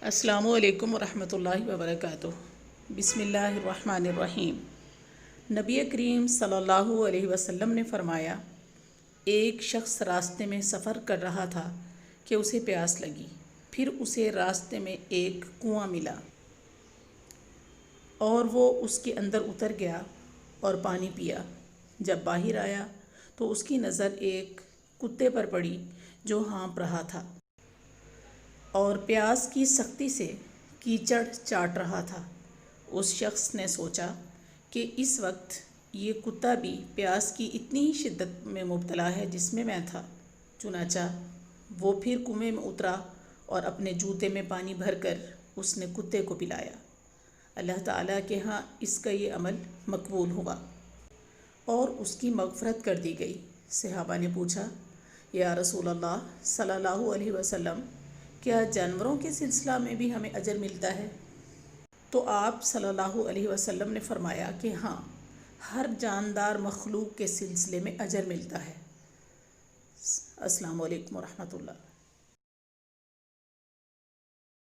السلام علیکم ورحمۃ اللہ وبرکاتہ۔ بسم اللہ الرحمن الرحیم۔ نبی کریم صلی اللہ علیہ وسلم نے فرمایا، ایک شخص راستے میں سفر کر رہا تھا کہ اسے پیاس لگی۔ پھر اسے راستے میں ایک کنواں ملا اور وہ اس کے اندر اتر گیا اور پانی پیا۔ جب باہر آیا تو اس کی نظر ایک کتے پر پڑی جو ہانپ رہا تھا اور پیاس کی سختی سے کیچڑ چاٹ رہا تھا۔ اس شخص نے سوچا کہ اس وقت یہ کتا بھی پیاس کی اتنی ہی شدت میں مبتلا ہے جس میں میں تھا۔ چنانچہ وہ پھر کنویں میں اترا اور اپنے جوتے میں پانی بھر کر اس نے کتے کو پلایا۔ اللہ تعالیٰ کے ہاں اس کا یہ عمل مقبول ہوا اور اس کی مغفرت کر دی گئی۔ صحابہ نے پوچھا، یا رسول اللہ صلی اللہ علیہ وسلم، کیا جانوروں کے سلسلہ میں بھی ہمیں اجر ملتا ہے؟ تو آپ صلی اللہ علیہ وسلم نے فرمایا کہ ہاں، ہر جاندار مخلوق کے سلسلے میں اجر ملتا ہے۔ السلام علیکم ورحمۃ اللہ۔